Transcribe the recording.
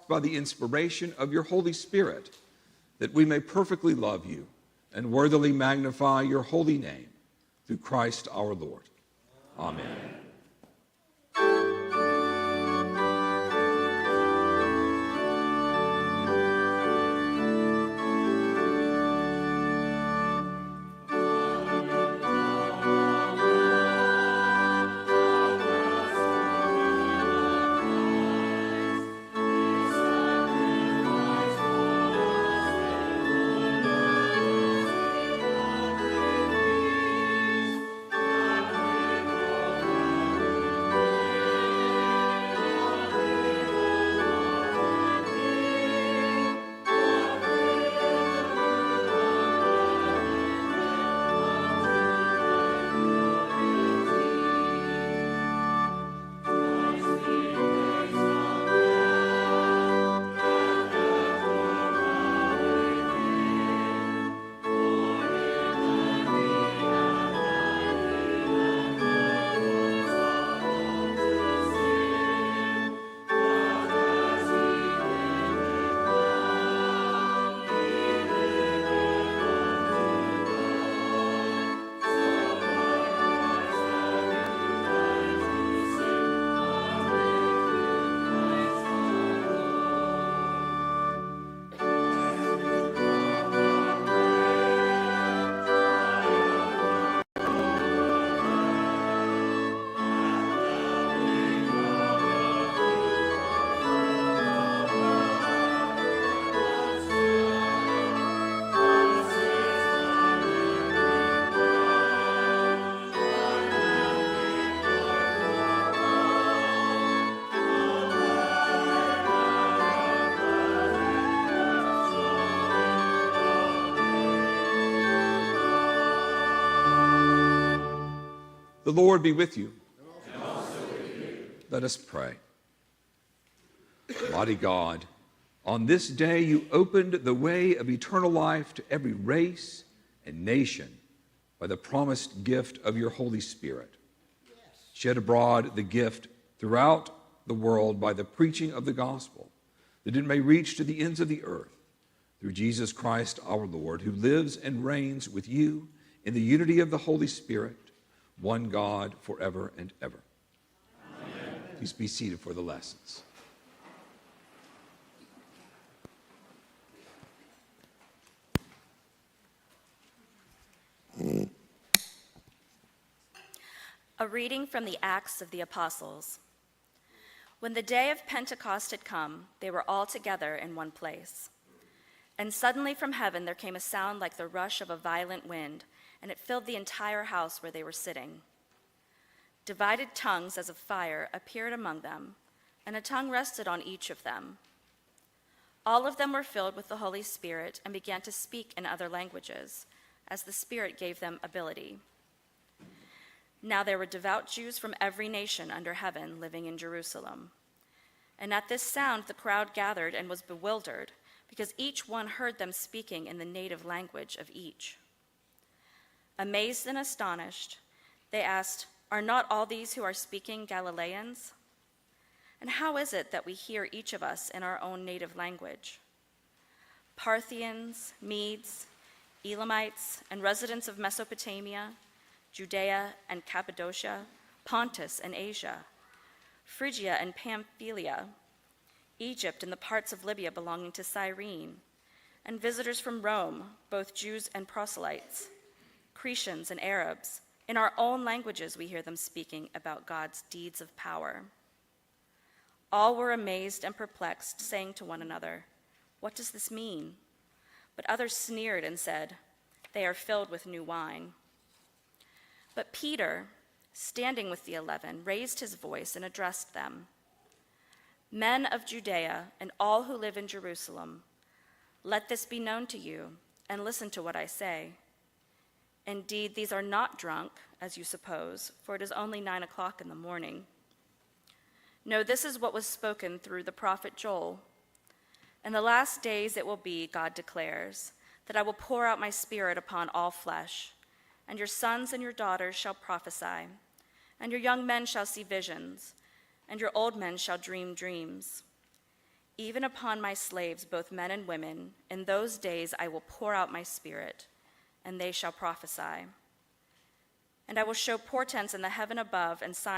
by the inspiration of your Holy Spirit, that we may perfectly love you and worthily magnify your holy name, through Christ our Lord. Amen. The Lord be with you. And also with you. Let us pray. Mighty God, on this day you opened the way of eternal life to every race and nation by the promised gift of your Holy Spirit. Yes. Shed abroad the gift throughout the world by the preaching of the gospel, that it may reach to the ends of the earth, through Jesus Christ our Lord, who lives and reigns with you in the unity of the Holy Spirit, one God, forever and ever. Amen. Please be seated for the lessons. A reading from the Acts of the Apostles. When the day of Pentecost had come, they were all together in one place. And suddenly from heaven there came a sound like the rush of a violent wind, and it filled the entire house where they were sitting. Divided tongues as of fire appeared among them, and a tongue rested on each of them. All of them were filled with the Holy Spirit and began to speak in other languages, as the Spirit gave them ability. Now there were devout Jews from every nation under heaven living in Jerusalem. And at this sound the crowd gathered and was bewildered, because each one heard them speaking in the native language of each. Amazed and astonished, they asked, "Are not all these who are speaking Galileans? And how is it that we hear each of us in our own native language? Parthians, Medes, Elamites, and residents of Mesopotamia, Judea and Cappadocia, Pontus and Asia, Phrygia and Pamphylia, Egypt and the parts of Libya belonging to Cyrene, and visitors from Rome, both Jews and proselytes, Cretans and Arabs. In our own languages we hear them speaking about God's deeds of power." All were amazed and perplexed, saying to one another, "What does this mean?" But others sneered and said, "They are filled with new wine." But Peter, standing with the 11, raised his voice and addressed them. "Men of Judea and all who live in Jerusalem, let this be known to you, and listen to what I say. Indeed, these are not drunk, as you suppose, for it is only 9 o'clock in the morning. No, this is what was spoken through the prophet Joel. In the last days it will be, God declares, that I will pour out my Spirit upon all flesh, and your sons and your daughters shall prophesy, and your young men shall see visions, and your old men shall dream dreams. Even upon my slaves, both men and women, in those days I will pour out my Spirit, and they shall prophesy. And I will show portents in the heaven above and signs